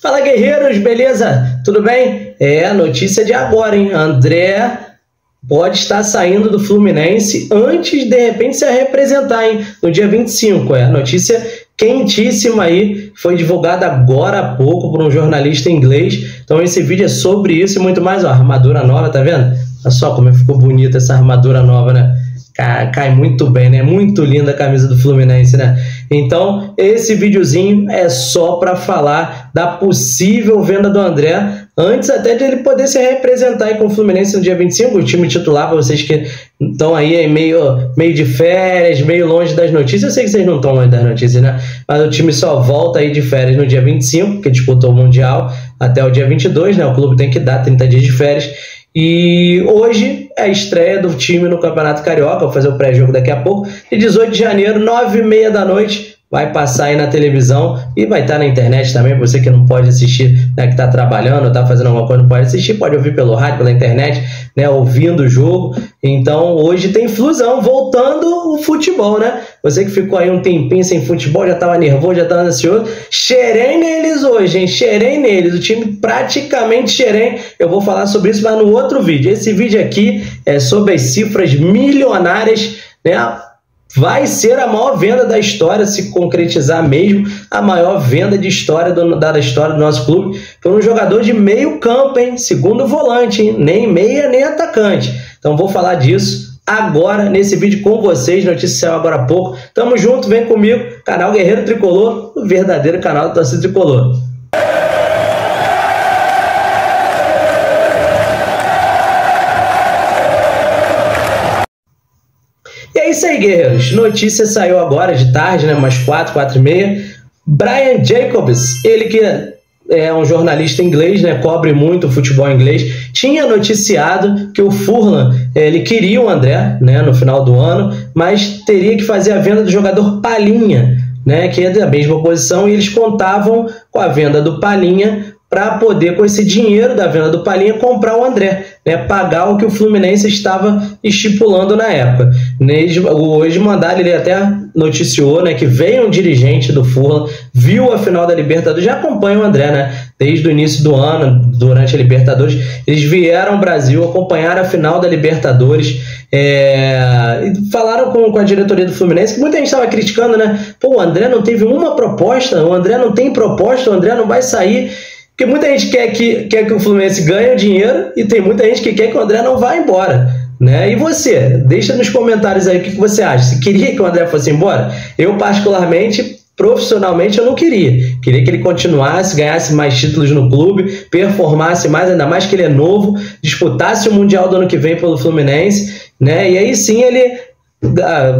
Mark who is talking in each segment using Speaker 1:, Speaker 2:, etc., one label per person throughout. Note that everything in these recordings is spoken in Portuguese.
Speaker 1: Fala, guerreiros, beleza? Tudo bem? Notícia de agora, hein? André pode estar saindo do Fluminense antes, de repente, se representar, hein? No dia 25, notícia quentíssima aí, foi divulgada agora há pouco por um jornalista inglês. Então esse vídeo é sobre isso e muito mais. Ó, armadura nova, tá vendo? Olha só como ficou bonita essa armadura nova, né? Cai muito bem, né? Muito linda a camisa do Fluminense, né? Então, esse videozinho é só para falar da possível venda do André, antes até de ele poder se representar aí com o Fluminense no dia 25, o time titular, para vocês que estão aí meio de férias, meio longe das notícias. Eu sei que vocês não estão longe das notícias, né? Mas o time só volta aí de férias no dia 25, porque disputou o Mundial até o dia 22, né? O clube tem que dar 30 dias de férias. E hoje é a estreia do time no Campeonato Carioca, vou fazer o pré-jogo daqui a pouco, e 18 de janeiro, 9h30 da noite, vai passar aí na televisão e vai estar na internet também. Você que não pode assistir, né, que está trabalhando, está fazendo alguma coisa, não pode assistir, pode ouvir pelo rádio, pela internet, né, ouvindo o jogo. Então hoje tem Flusão, voltando o futebol, né? Você que ficou aí um tempinho sem futebol, já estava nervoso, já estava ansioso, cheirei neles hoje, hein? Cheirei neles, o time praticamente cheirei. Eu vou falar sobre isso, mas no outro vídeo. Esse vídeo aqui é sobre as cifras milionárias, né? Vai ser a maior venda da história, se concretizar mesmo, a maior venda de história da história do nosso clube, por um jogador de meio campo, hein? Segundo volante, hein? Nem meia, nem atacante. Então vou falar disso agora, nesse vídeo com vocês, notícia saiu agora há pouco. Tamo junto, vem comigo, canal Guerreiro Tricolor, o verdadeiro canal do torcida tricolor. E é isso aí, guerreiros. Notícia saiu agora de tarde, né? Umas 4h30. Brian Jacobs, ele que é um jornalista inglês, né? Cobre muito o futebol inglês, tinha noticiado que o Fulham, ele queria o André, né? No final do ano, mas teria que fazer a venda do jogador Palhinha, né? Que é da mesma posição, e eles contavam com a venda do Palhinha para poder, com esse dinheiro da venda do Palhinha, comprar o André, né, pagar o que o Fluminense estava estipulando na época. Hoje mandaram, ele até noticiou, né, que veio um dirigente do Fulham, viu a final da Libertadores, já acompanha o André, né, desde o início do ano, durante a Libertadores, eles vieram ao Brasil, acompanharam a final da Libertadores, e falaram com a diretoria do Fluminense, que muita gente estava criticando, né, pô, o André não teve uma proposta, o André não tem proposta, o André não vai sair. Porque muita gente quer que o Fluminense ganhe dinheiro e tem muita gente que quer que o André não vá embora, né? E você? Deixa nos comentários aí o que você acha. Você queria que o André fosse embora? Eu, particularmente, profissionalmente, eu não queria. Queria que ele continuasse, ganhasse mais títulos no clube, performasse mais, ainda mais que ele é novo, disputasse o Mundial do ano que vem pelo Fluminense, né? E aí sim ele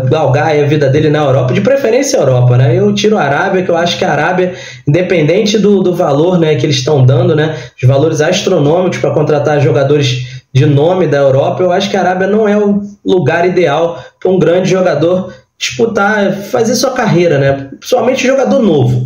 Speaker 1: galgar a vida dele na Europa, de preferência a Europa, né? Eu tiro a Arábia, que eu acho que a Arábia, independente do valor, né, que eles estão dando, né, os valores astronômicos para contratar jogadores de nome da Europa, eu acho que a Arábia não é o lugar ideal para um grande jogador disputar, fazer sua carreira, né? Principalmente jogador novo.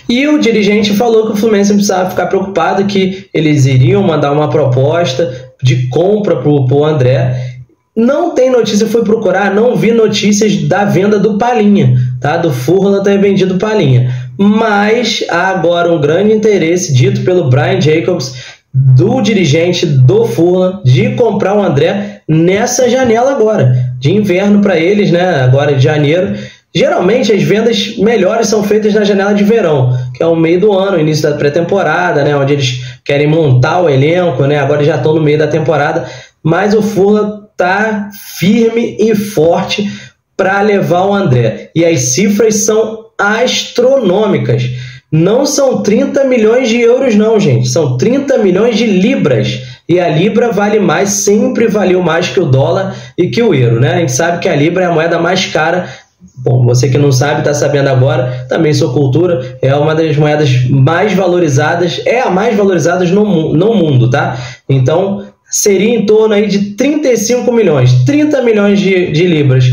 Speaker 1: E o dirigente falou que o Fluminense precisava ficar preocupado, que eles iriam mandar uma proposta de compra para o André. Não tem notícia, fui procurar, não vi notícias da venda do Palhinha, tá? Do Fulham ter vendido Palhinha. Mas há agora um grande interesse, dito pelo Brian Jacobs, do dirigente do Fulham, de comprar o André nessa janela agora, de inverno para eles, né? Agora de janeiro. Geralmente as vendas melhores são feitas na janela de verão, que é o meio do ano, início da pré-temporada, né? Onde eles querem montar o elenco, né? Agora já estão no meio da temporada, mas o Fulham tá firme e forte para levar o André. E as cifras são astronômicas. Não são 30 milhões de euros não, gente. São 30 milhões de libras. E a libra vale mais, sempre valeu mais que o dólar e que o euro, né? A gente sabe que a libra é a moeda mais cara. Bom, você que não sabe, está sabendo agora, também sou cultura, é uma das moedas mais valorizadas, é a mais valorizada no mundo, tá? Então, seria em torno aí de 35 milhões, 30 milhões de libras,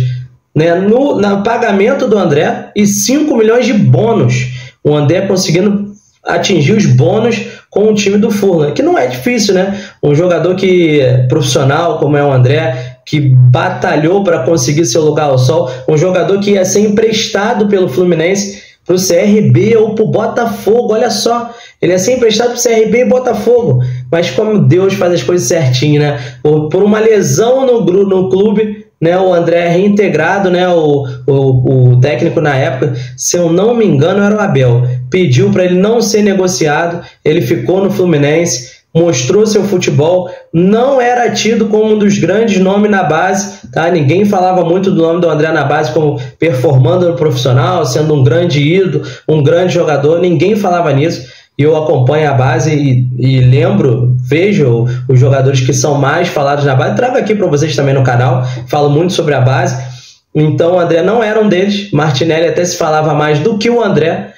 Speaker 1: né, no pagamento do André e 5 milhões de bônus. O André conseguindo atingir os bônus com o time do Fulham, que não é difícil, né? Um jogador que é profissional, como é o André, que batalhou para conseguir seu lugar ao sol, um jogador que ia ser emprestado pelo Fluminense para o CRB ou para o Botafogo, olha só. Ele ia ser emprestado para o CRB e Botafogo. Mas como Deus faz as coisas certinho, né? Por uma lesão no clube, né, o André é reintegrado, né, o técnico na época, se eu não me engano, era o Abel. Pediu para ele não ser negociado, ele ficou no Fluminense, mostrou seu futebol, não era tido como um dos grandes nomes na base, tá? Ninguém falava muito do nome do André na base como performando no profissional, sendo um grande ídolo, um grande jogador, ninguém falava nisso. E eu acompanho a base e lembro, vejo os jogadores que são mais falados na base, trago aqui para vocês também no canal, falo muito sobre a base. Então o André não era um deles, Martinelli até se falava mais do que o André,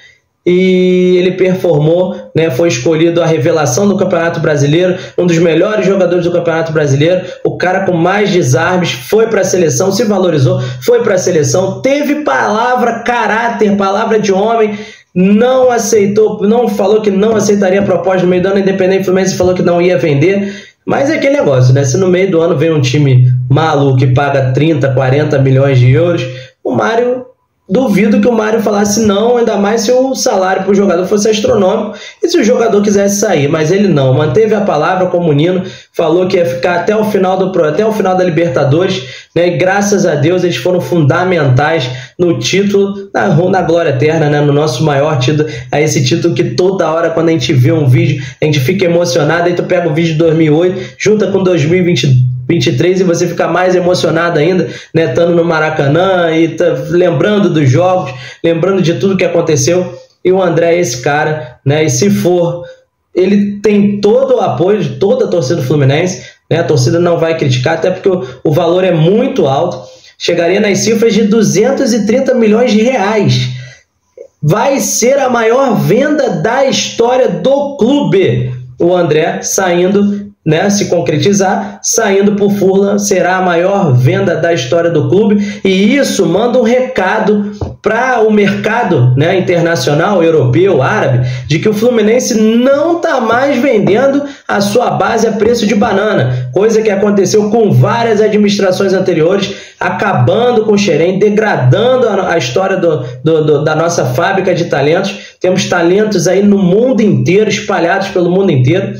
Speaker 1: e ele performou, né, foi escolhido a revelação do Campeonato Brasileiro, um dos melhores jogadores do Campeonato Brasileiro, o cara com mais desarmes, foi para a seleção, se valorizou, foi para a seleção, teve palavra, caráter, palavra de homem, não aceitou, não falou que não aceitaria a proposta no meio do ano, Independente Fluminense falou que não ia vender, mas é aquele negócio, né? Se no meio do ano vem um time maluco que paga 30, 40 milhões de euros, o Mário, duvido que o Mário falasse não, ainda mais se o salário para o jogador fosse astronômico e se o jogador quisesse sair, mas ele não, manteve a palavra como o Nino, falou que ia ficar até o final da Libertadores, né? E graças a Deus eles foram fundamentais no título, na glória eterna, né? No nosso maior título, esse título que toda hora quando a gente vê um vídeo, a gente fica emocionado, aí tu pega o vídeo de 2008, junta com 2023 e você fica mais emocionado ainda, né? Estando no Maracanã e lembrando dos jogos, lembrando de tudo que aconteceu, e o André é esse cara, né? E se for, ele tem todo o apoio de toda a torcida do Fluminense, né? A torcida não vai criticar, até porque o valor é muito alto, chegaria nas cifras de 230 milhões de reais. Vai ser a maior venda da história do clube. O André saindo, né, se concretizar, saindo por Furlan, será a maior venda da história do clube, e isso manda um recado para o mercado, né, internacional, europeu, árabe, de que o Fluminense não está mais vendendo a sua base a preço de banana, coisa que aconteceu com várias administrações anteriores, acabando com o Xerém, degradando a história da nossa fábrica de talentos. Temos talentos aí no mundo inteiro, espalhados pelo mundo inteiro.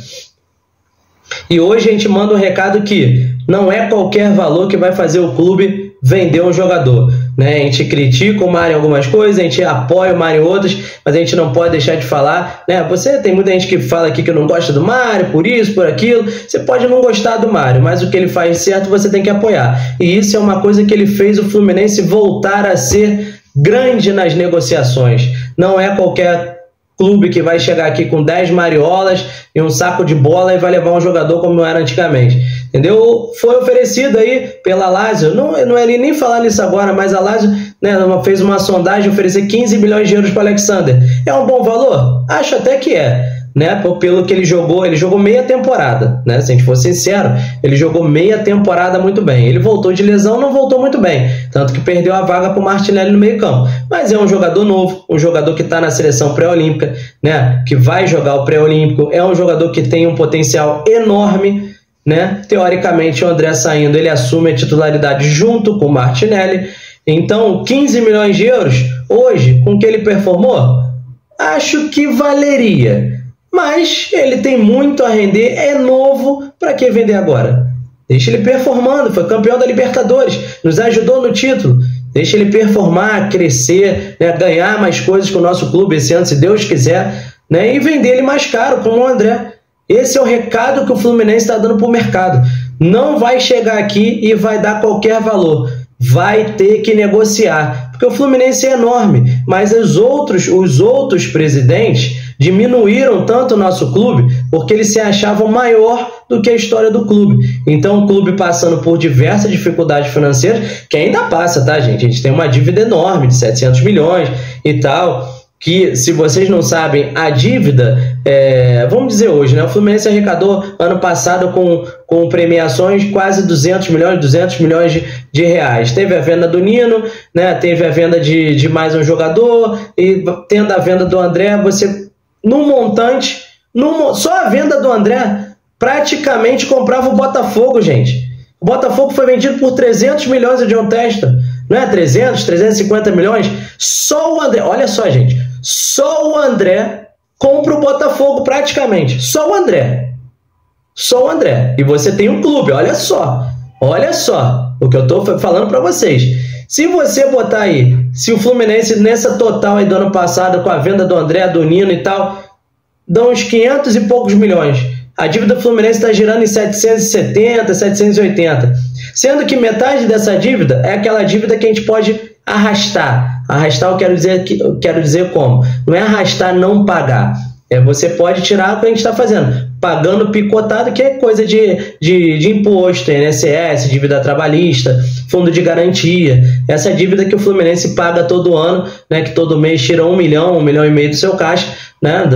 Speaker 1: E hoje a gente manda um recado que não é qualquer valor que vai fazer o clube vender um jogador, né? A gente critica o Mário em algumas coisas, a gente apoia o Mário em outras, mas a gente não pode deixar de falar, né? Tem muita gente que fala aqui que não gosta do Mário, por isso, por aquilo. Você pode não gostar do Mário, mas o que ele faz certo você tem que apoiar. E isso é uma coisa que ele fez o Fluminense voltar a ser grande nas negociações. Não é qualquer clube que vai chegar aqui com 10 mariolas e um saco de bola e vai levar um jogador como era antigamente, entendeu? Foi oferecido aí pela Lazio, não é nem falar nisso agora, mas a Lazio, né, fez uma sondagem, oferecer 15 milhões de euros para Alexander. É um bom valor? Acho até que é, né? Pelo que ele jogou meia temporada, né? Se a gente for sincero, ele jogou meia temporada muito bem. Ele voltou de lesão, não voltou muito bem, tanto que perdeu a vaga para o Martinelli no meio campo. Mas é um jogador novo, um jogador que está na seleção pré-olímpica, né? Que vai jogar o pré-olímpico, é um jogador que tem um potencial enorme, né? Teoricamente, o André saindo, ele assume a titularidade junto com o Martinelli. Então, 15 milhões de euros, hoje, com o que ele performou, acho que valeria. Mas ele tem muito a render, é novo, para que vender agora? Deixa ele performando, foi campeão da Libertadores, nos ajudou no título. Deixa ele performar, crescer, né, ganhar mais coisas com o nosso clube esse ano, se Deus quiser, né, e vender ele mais caro, como o André. Esse é o recado que o Fluminense está dando para o mercado. Não vai chegar aqui e vai dar qualquer valor. Vai ter que negociar, porque o Fluminense é enorme, mas os outros presidentes diminuíram tanto o nosso clube porque eles se achavam maior do que a história do clube. Então o clube passando por diversas dificuldades financeiras, que ainda passa, tá, gente? A gente tem uma dívida enorme de 700 milhões e tal, que, se vocês não sabem, a dívida, vamos dizer hoje, né? O Fluminense arrecadou ano passado com premiações quase 200 milhões de reais. Teve a venda do Nino, né? Teve a venda de mais um jogador, e tendo a venda do André, você, no montante, só a venda do André praticamente comprava o Botafogo, gente. O Botafogo foi vendido por 300 milhões de John Testa. Não é 300, 350 milhões? Só o André, olha só, gente, só o André compra o Botafogo praticamente. Só o André. Só o André. E você tem um clube, olha só o que eu tô falando para vocês. Se você botar aí, se o Fluminense nessa total aí do ano passado, com a venda do André, do Nino e tal, dá uns 500 e poucos milhões. A dívida do Fluminense está girando em 770, 780. Sendo que metade dessa dívida é aquela dívida que a gente pode arrastar. Arrastar eu quero dizer como? Não é arrastar não pagar. Você pode tirar o que a gente está fazendo. Pagando picotado, que é coisa de imposto, INSS, dívida trabalhista, fundo de garantia. Essa dívida que o Fluminense paga todo ano, né, que todo mês tira 1 milhão, 1,5 milhão do seu caixa, né,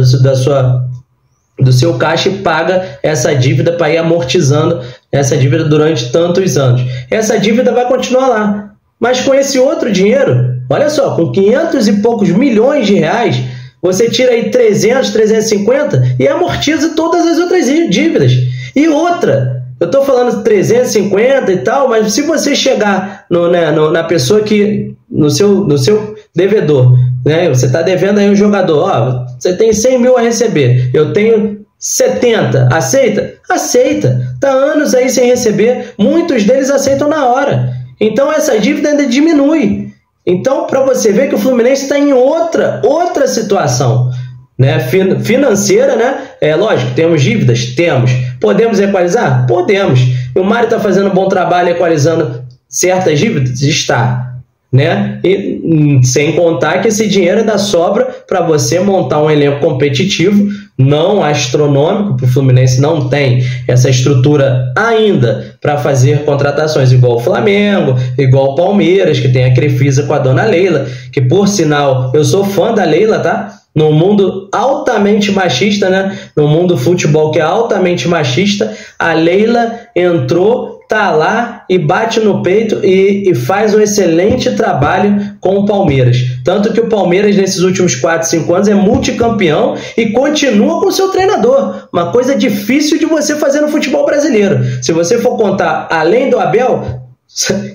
Speaker 1: do seu caixa, e paga essa dívida para ir amortizando essa dívida durante tantos anos. Essa dívida vai continuar lá. Mas com esse outro dinheiro, olha só, com 500 e poucos milhões de reais, você tira aí 300, 350 e amortiza todas as outras dívidas. E outra, eu estou falando 350 e tal, mas se você chegar na pessoa que, no seu devedor, né, você está devendo aí um jogador, ó, você tem 100 mil a receber, eu tenho 70, aceita? Aceita. Está anos aí sem receber, muitos deles aceitam na hora. Então essa dívida ainda diminui. Então, para você ver que o Fluminense está em outra situação, né, financeira, né? Lógico, temos dívidas? Temos. Podemos equalizar? Podemos. E o Mário está fazendo um bom trabalho equalizando certas dívidas? Está. Né? E sem contar que esse dinheiro ainda sobra para você montar um elenco competitivo, não astronômico, porque o Fluminense não tem essa estrutura ainda para fazer contratações igual o Flamengo, igual o Palmeiras, que tem a Crefisa com a dona Leila, que por sinal, eu sou fã da Leila, tá? No mundo altamente machista, né? No mundo futebol que é altamente machista, a Leila entrou, tá lá e bate no peito e faz um excelente trabalho com o Palmeiras. Tanto que o Palmeiras, nesses últimos 4, 5 anos, é multicampeão e continua com o seu treinador. Uma coisa difícil de você fazer no futebol brasileiro. Se você for contar além do Abel,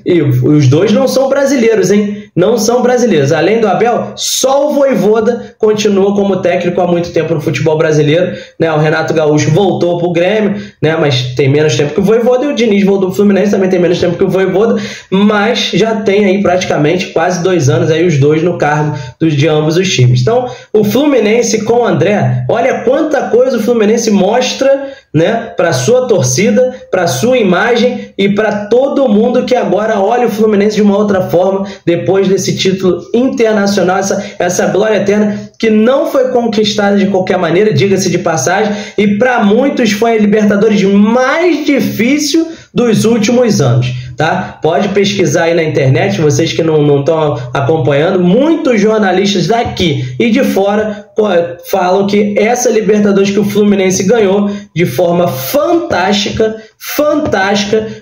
Speaker 1: e os dois não são brasileiros, hein? Não são brasileiros. Além do Abel, só o Vojvoda continua como técnico há muito tempo no futebol brasileiro, né? O Renato Gaúcho voltou para o Grêmio, né? Mas tem menos tempo que o Vojvoda, e o Diniz voltou para o Fluminense, também tem menos tempo que o Vojvoda, mas já tem aí praticamente quase 2 anos aí os dois no cargo de ambos os times. Então, o Fluminense com o André, olha quanta coisa o Fluminense mostra, né, para sua torcida, para sua imagem e para todo mundo que agora olha o Fluminense de uma outra forma depois desse título internacional, essa glória eterna que não foi conquistada de qualquer maneira, diga-se de passagem, e para muitos foi a Libertadores mais difícil dos últimos anos, tá? Pode pesquisar aí na internet, vocês que não estão acompanhando, muitos jornalistas daqui e de fora falam que essa Libertadores que o Fluminense ganhou de forma fantástica,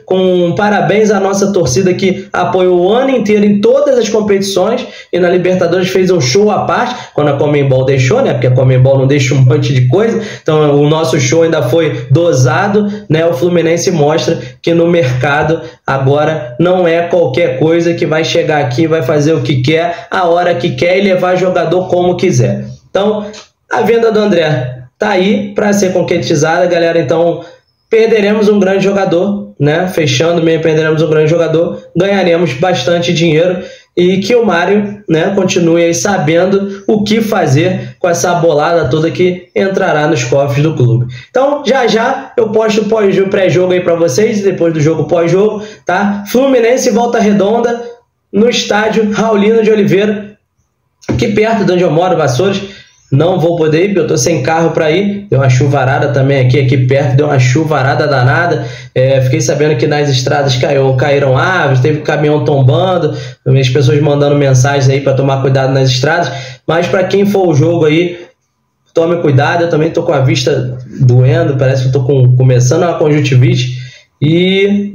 Speaker 1: com parabéns à nossa torcida que apoiou o ano inteiro em todas as competições e na Libertadores fez um show à parte, quando a Conmebol deixou, né? Porque a Conmebol não deixa um monte de coisa, então o nosso show ainda foi dosado, né? O Fluminense mostra que no mercado agora não é qualquer coisa que vai chegar aqui, vai fazer o que quer, a hora que quer e levar jogador como quiser. Então, a venda do André tá aí para ser concretizada, galera. Então, perderemos um grande jogador, né? Fechando meio, perderemos um grande jogador, ganharemos bastante dinheiro e que o Mário, né, continue aí sabendo o que fazer com essa bolada toda que entrará nos cofres do clube. Então, já eu posto o pré-jogo aí para vocês, depois do jogo pós-jogo, tá? Fluminense Volta Redonda no estádio Raulino de Oliveira, aqui perto de onde eu moro, Vassouras. Não vou poder ir, porque eu tô sem carro para ir. Deu uma chuvarada também aqui perto, deu uma chuvarada danada. Fiquei sabendo que nas estradas caíram árvores, teve caminhão tombando, as pessoas mandando mensagens aí para tomar cuidado nas estradas. Mas para quem for o jogo aí, tome cuidado. Eu também tô com a vista doendo, parece que eu tô começando uma conjuntivite.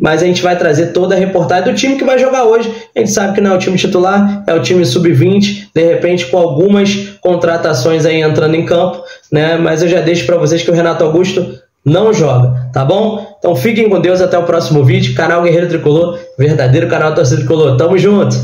Speaker 1: Mas a gente vai trazer toda a reportagem do time que vai jogar hoje. A gente sabe que não é o time titular, é o time sub-20, de repente com algumas contratações aí entrando em campo, né? Mas eu já deixo para vocês que o Renato Augusto não joga, tá bom? Então fiquem com Deus, até o próximo vídeo. Canal Guerreiro Tricolor, verdadeiro canal Torcida Tricolor. Tamo junto!